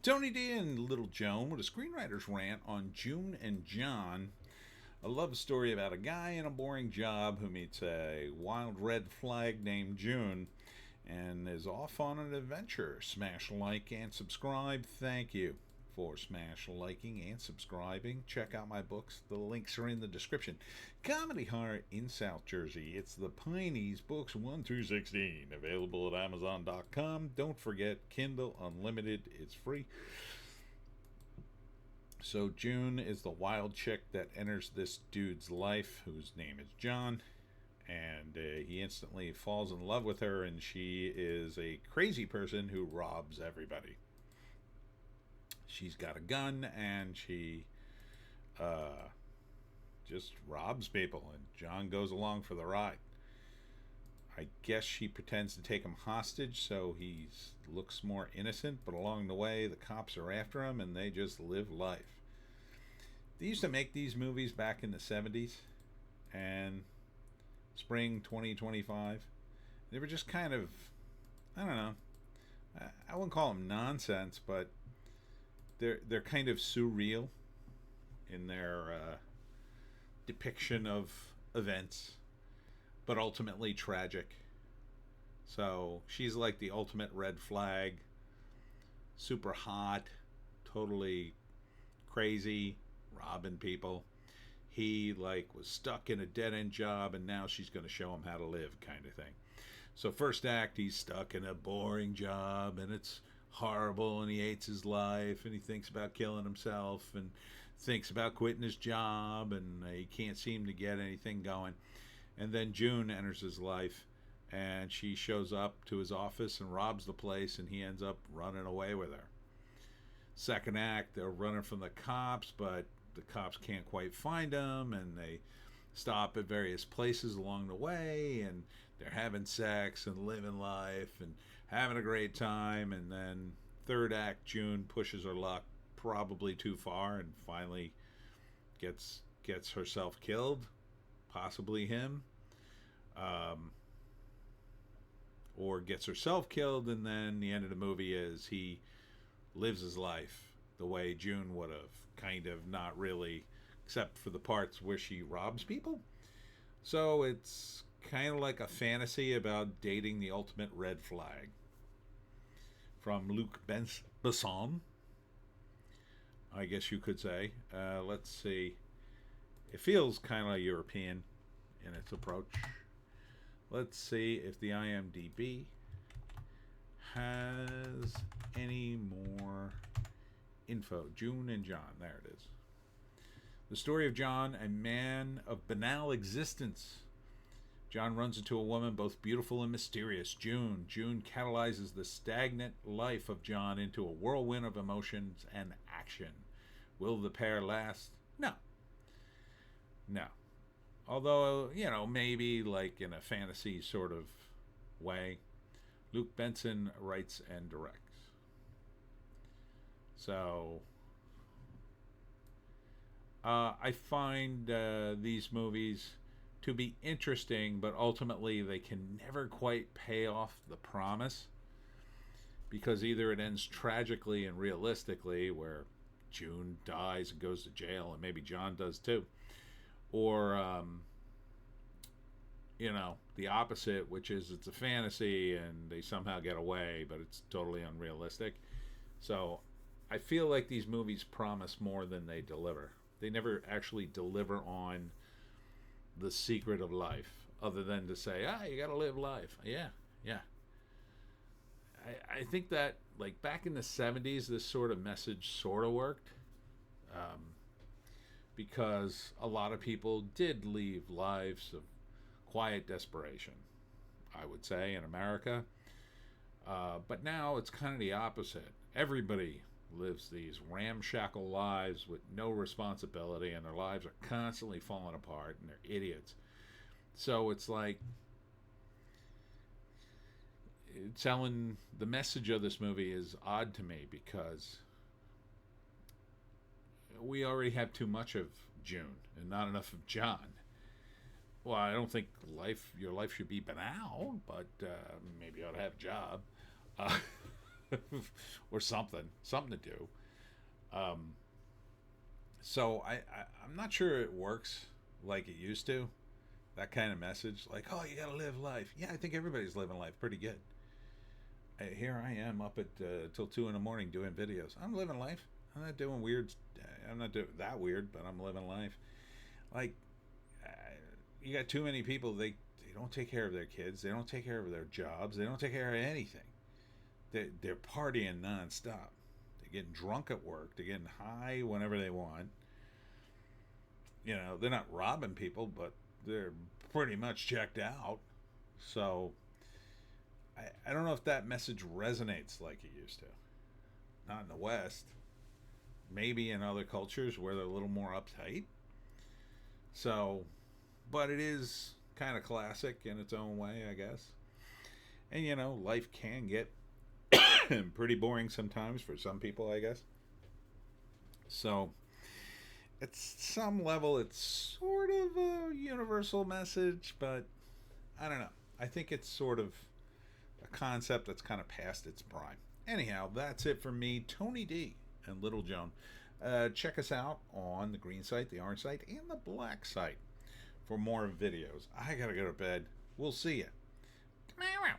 Tony D and Little Joan with a screenwriter's rant on June and John, a love story about a guy in a boring job who meets a wild red flag named June and is off on an adventure. Smash like and subscribe. Thank you for smash liking and subscribing. Check out my books. The links are in the description. Comedy horror in South Jersey. It's the Pineys books 1 through 16. Available at Amazon.com. Don't forget Kindle Unlimited. It's free. So June is the wild chick that enters this dude's life, whose name is John, and he instantly falls in love with her, and she is a crazy person who robs everybody. She's got a gun, and she just robs people, and John goes along for the ride. I guess she pretends to take him hostage so he looks more innocent, but along the way the cops are after him and they just live life. They used to make these movies back in the 70s and spring 2025. They were just kind of, I don't know, I wouldn't call them nonsense, but they're kind of surreal in their depiction of events, but ultimately tragic. So she's like the ultimate red flag, super hot, totally crazy, robbing people. He like was stuck in a dead-end job, and now she's going to show him how to live, kind of thing. So first act, he's stuck in a boring job, and it's horrible, and he hates his life, and he thinks about killing himself, and thinks about quitting his job, and he can't seem to get anything going. And then June enters his life, and she shows up to his office and robs the place, and he ends up running away with her. Second act, they're running from the cops, but the cops can't quite find them, and they stop at various places along the way, and they're having sex and living life and having a great time. And then third act, June pushes her luck probably too far and finally gets herself killed, possibly him, or gets herself killed, and then the end of the movie is he lives his life the way June would have, kind of, not really, except for the parts where she robs people. So it's kind of like a fantasy about dating the ultimate red flag. From Luc Besson, I guess you could say. Let's see. It feels kind of European in its approach. Let's see if the IMDb has any more info. June and John. There it is. The story of John, a man of banal existence. John runs into a woman both beautiful and mysterious, June. June catalyzes the stagnant life of John into a whirlwind of emotions and action. Will the pair last? No. No. Although, maybe like in a fantasy sort of way. Luc Besson writes and directs. So, I find these movies to be interesting, but ultimately they can never quite pay off the promise, because either it ends tragically and realistically, where June dies and goes to jail, and maybe John does too, or the opposite, which is it's a fantasy and they somehow get away, but it's totally unrealistic. So I feel like these movies promise more than they deliver. They never actually deliver on the secret of life, other than to say, you gotta live life. Yeah. I think that, like, back in the 70s, this sort of message sort of worked, because a lot of people did leave lives of quiet desperation, I would say, in America. But now it's kind of the opposite. Everybody lives these ramshackle lives with no responsibility, and their lives are constantly falling apart, and they're idiots. So it's like telling the message of this movie is odd to me, because we already have too much of June and not enough of John. Well, I don't think your life should be banal, but maybe you ought to have a job. or something to do. Um, so I'm not sure it works like it used to. That kind of message, like, oh, you gotta live life. Yeah, I think everybody's living life pretty good. Here I am up at till 2 in the morning doing videos. I'm living life. I'm not doing weird. I'm not doing that weird, but I'm living life. Like, uh, you got too many people. They don't take care of their kids. They don't take care of their jobs. They don't take care of anything. They're partying nonstop. They're getting drunk at work. They're getting high whenever they want. They're not robbing people, but they're pretty much checked out. So I don't know if that message resonates like it used to. Not in the West. Maybe in other cultures where they're a little more uptight. So, but it is kind of classic in its own way, I guess. And life can get pretty boring sometimes for some people, I guess. So, at some level, it's sort of a universal message, but I don't know. I think it's sort of a concept that's kind of past its prime. Anyhow, that's it for me, Tony D and Little Joan. Check us out on the green site, the orange site, and the black site for more videos. I gotta go to bed. We'll see you tomorrow.